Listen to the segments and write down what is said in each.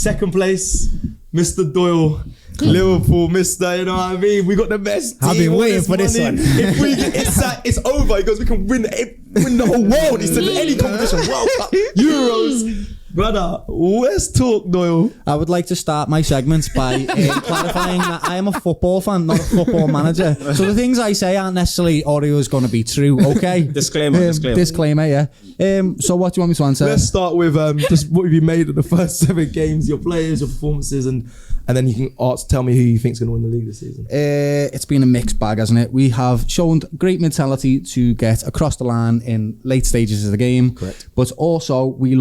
Second place, Mr. Doyle. Liverpool, Mr. You know what I mean? We got the best team. I've been waiting for this one. If we get it's over. He goes, we can win the whole world. He said any competition, World Cup, Euros. Brother, let's talk, Doyle. I would like to start my segments by clarifying that I am a football fan, not a football manager. So the things I say aren't necessarily always going to be true, okay? Disclaimer, yeah. So what do you want me to answer? Let's start with just what have you made of the first 7 games, your players, your performances, and then you can tell me who you think is going to win the league this season. It's been a mixed bag, hasn't it? We have shown great mentality to get across the line in late stages of the game. Correct. But also we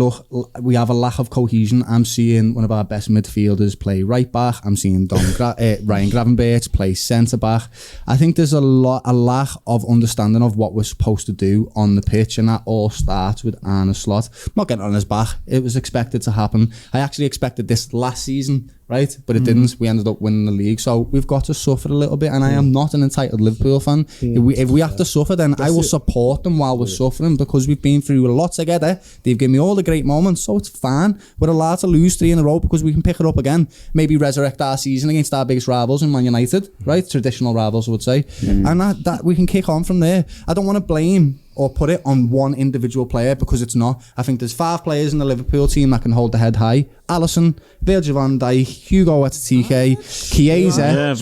have a lack of cohesion. I'm seeing one of our best midfielders play right back. I'm seeing Ryan Gravenberch play centre back. I think there's a lack of understanding of what we're supposed to do on the pitch, and that all starts with Arne Slot. I'm not getting on his back. It was expected to happen. I actually expected this last season, right? But it didn't. We ended up winning the league. So we've got to suffer a little bit, and I am not an entitled Liverpool fan. If we have to suffer, then I will support them while we're suffering, because we've been through a lot together. They've given me all the great moments, so it's fine. We're allowed to lose 3 in a row because we can pick it up again. Maybe resurrect our season against our biggest rivals in Man United, right? Traditional rivals, I would say. And that we can kick on from there. I don't want to blame or put it on one individual player, because it's not. I think there's 5 players in the Liverpool team that can hold the head high. Alisson, Virgil van Dijk, Hugo Ekitike, Chiesa,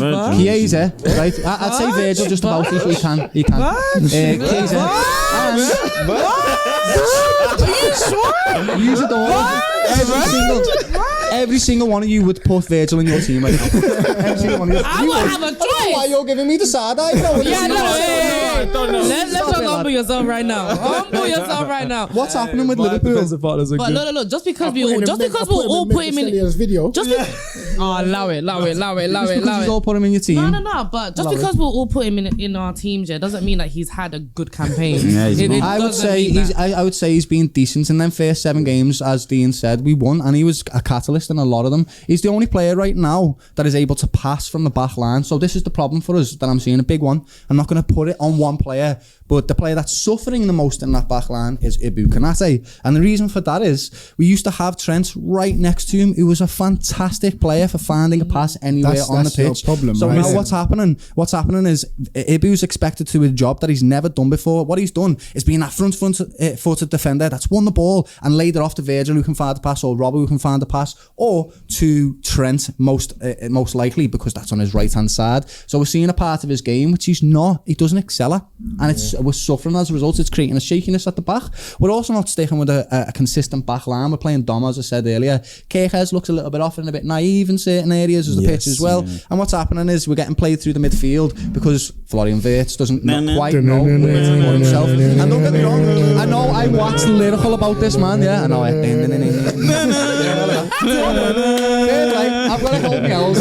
right? I'd say Virgil just about, he can. Chiesa. Are you sure? Use it all. Every single one of you would put Virgil in your team right now. Every single one of you. I would have a choice. I don't know why you're giving me the side eye. Let's just humble yourself right now. Humble yourself right now. What's happening with Liverpool? But look, just because we'll all put him in video. Allow it. You all put him in your team. No. But just because we'll all put him in our teams, yeah, doesn't mean that he's had a good campaign. I would say he's been decent in them first 7 games. As Dean said, we won, and he was a catalyst in a lot of them. He's the only player right now that is able to pass from the back line. So this is the problem for us that I'm seeing, a big one. I'm not going to put it on one player, but the player that's suffering the most in that back line is Ibou Konate. And the reason for that is we used to have Trent right next to him, who was a fantastic player for finding a pass anywhere on the pitch. Problem, so right? now what's happening? What's happening is Ibou's expected to do a job that he's never done before. What he's done is being that front-footed defender that's won the ball and laid it off to Virgil, who can find the pass, or Robbo, who can find the pass, or to Trent, most likely, because that's on his right-hand side. So we're seeing a part of his game which he doesn't excel at, and we're suffering as a result. It's creating a shakiness at the back. We're also not sticking with a consistent back line. We're playing Dom, as I said earlier. Kejes looks a little bit off and a bit naive in certain areas of the pitch as well. Yeah. And what's happening is we're getting played through the midfield because Florian Wirtz doesn't quite know where to put himself. And don't get me wrong, I know I waxed lyrical about this man, yeah. I know I've got to hold my L's.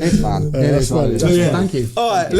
It's fine. Thank you. Alright,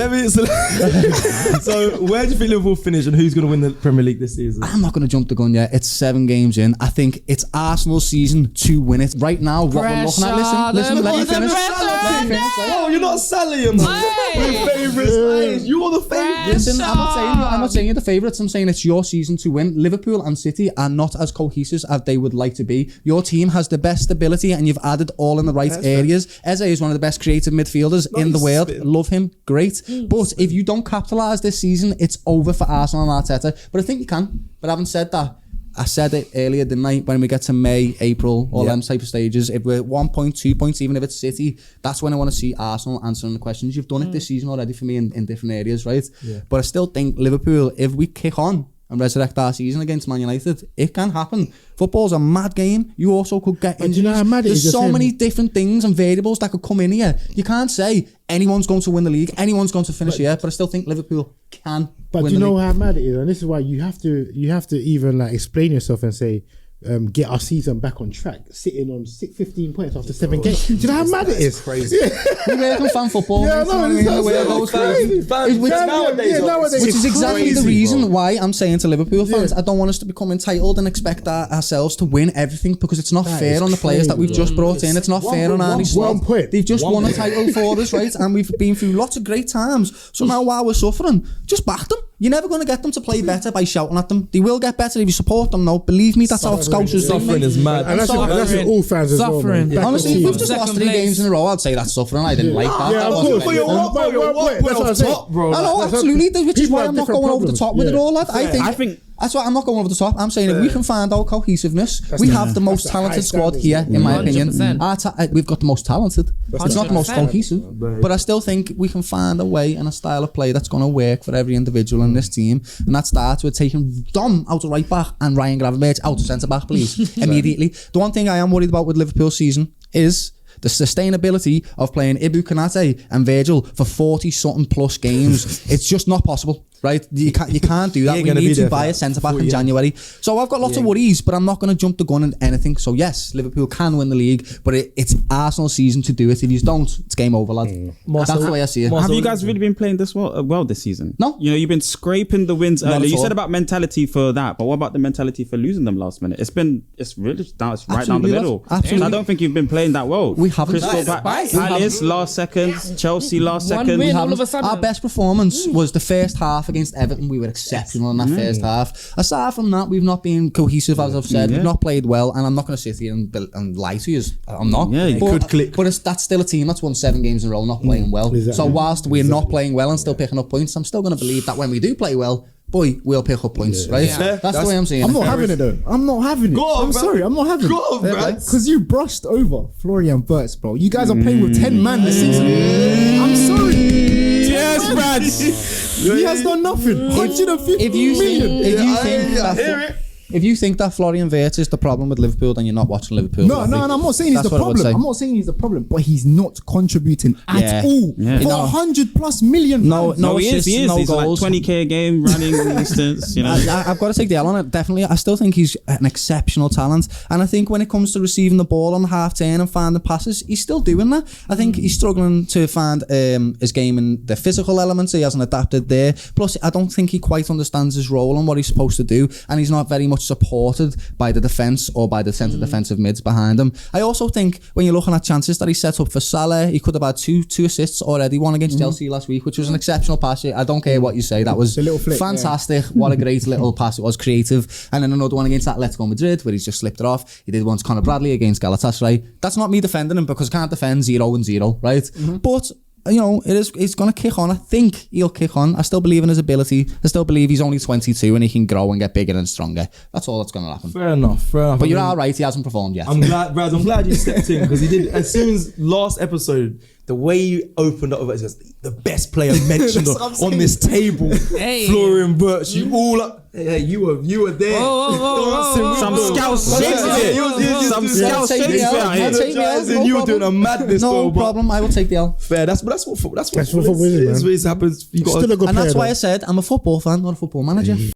so where do you think Liverpool finish, and who's going to win the Premier League this season? I'm not going to jump the gun yet. It's 7 games in. I think it's Arsenal's season to win it. Right now, what we're looking at, listen, let me finish. Oh, you're not Sally, you're favourites. You're the favourites. Listen, I'm not saying you're the favourites. I'm saying it's your season to win. Liverpool and City are not as cohesive as they would like to be. Your team has the best stability, and you've added all in the right areas. Eze is one of the best creative midfielders in the world. Love him. Great. But if you don't capitalise this season, it's over for Arsenal and Arteta. But I think you can. But having said that, I said it earlier, didn't I? When we get to May, April, all them type of stages, if we're 1 point, 2 points, even if it's City, that's when I want to see Arsenal answering the questions. You've done it this season already for me in different areas, right? Yeah. But I still think Liverpool, if we kick on and resurrect our season against Man United, it can happen. Football's a mad game. You also could get injuries. Do you know how mad it is? There's so many different things and variables that could come in here. You can't say anyone's going to win the league, anyone's going to finish here, but I still think Liverpool can But win do you the know league. how mad it is? And this is why you have to even like explain yourself and say, get our season back on track, sitting on 15 points after 7 games. Do you know how mad it is? Crazy. We're making fan football. Yeah, Which is exactly the reason why I'm saying to Liverpool fans, I don't want us to become entitled and expect ourselves to win everything, because it's not fair on the players that we've just brought in. It's not fair on Arnie Slot. They've just won a title for us, right? And we've been through lots of great times. So now while we're suffering, just back them. You're never going to get them to play better by shouting at them. They will get better if you support them. No, believe me, that's how Scousers do. Suffering is mad. And that's with all fans as well. Suffering. Man. Back Honestly, to if the we've team. just lost 3 games in a row, I'd say that's suffering. I didn't like that. Yeah, That of wasn't course. very fun. That's what I'm saying. bro. I know, Like, absolutely. Which is people why have I'm not different going over the problems. top with it all, lad. I think That's why I'm not going over the top. I'm saying if we can find our cohesiveness, we have the most That's the high talented squad standards. here, in my 100%. opinion. We've got the most talented. It's not the most 100%. cohesive. But I still think we can find a way and a style of play that's going to work for every individual in this team. And that starts with taking Dom out of right back and Ryan Gravenberch out of centre back, please, immediately. The one thing I am worried about with Liverpool's season is the sustainability of playing Ibu Konate and Virgil for 40-something plus games. It's just not possible, right? You can't do that. ain't We gonna need be to there buy for a centre-back in years. January. So I've got lots of worries, but I'm not going to jump the gun in anything. So yes, Liverpool can win the league, but it's Arsenal's season to do it. If you don't, it's game over, lad. That's the way I see it. have you guys really been playing this well this season? No. You know, you've been scraping the wins Not early. at You all. said about mentality for that, but what about the mentality for losing them last minute? It's right down the Absolutely, middle. absolutely. I don't think you've been playing that well. We haven't. Crystal Palace last second, Chelsea last second. win, all of a sudden. Our best performance was the first half against Everton. We were exceptional in that first half. Aside from that, we've not been cohesive, as I've said. We've not played well, and I'm not going to sit here and lie to you. I'm not. Yeah, you could click. But that's still a team that's won 7 games in a row, not playing well. Exactly. So whilst we're not playing well and still picking up points, I'm still going to believe that when we do play well, boy, we'll pick up points, right? Yeah. That's the way I'm seeing I'm it. not having it though. I'm not having it. Go on, I'm bro. sorry, I'm not having Go it. on, bro. Because you brushed over Florian Wirtz, bro. You guys are playing with 10 man this season. I'm sorry. Yes, Brad. He has done nothing. 150 If you million. if you think that Florian Wirtz is the problem with Liverpool, then you're not watching Liverpool. No, I'm not saying he's That's the what I would problem. say. I'm not saying he's the problem, but he's not contributing at all. Yeah. For 100 plus million. No, pounds. no He is. assists, no He's like goals. 20k a game running distance. You know. I've got to take the L on it, definitely. I still think he's an exceptional talent. And I think when it comes to receiving the ball on the half turn and finding passes, he's still doing that. I think he's struggling to find his game in the physical elements. He hasn't adapted there. Plus, I don't think he quite understands his role and what he's supposed to do. And he's not very much supported by the defence or by the centre defensive mids behind him. I also think when you're looking at chances that he set up for Salah, he could have had two assists already. One against Chelsea last week, which was an exceptional pass. I don't care what you say. That was a little flick, fantastic. What a great little pass it was, creative. And then another one against Atletico Madrid where he's just slipped it off. He did one to Conor Bradley against Galatasaray. That's not me defending him because I can't defend 0-0, right? But you know, it's going to kick on. I think he'll kick on. I still believe in his ability. I still believe he's only 22 and he can grow and get bigger and stronger. That's all that's going to happen. Fair enough. But you're all right. He hasn't performed yet. I'm glad, Brad. I'm glad you stepped in because he did. As soon as last episode, the way you opened up, it was the best player mentioned on this table. Hey. Florian Wirtz. You all up. Hey, you were there. Some scouse Shakespeare. Some scouse Take the L. Shakespeare. I'll take the L. No You were doing problem. a madness. No though, but problem. I will take the L. Fair. That's what football is, man. It happens. You got Still a good And player. that's why though. I said I'm a football fan, not a football manager.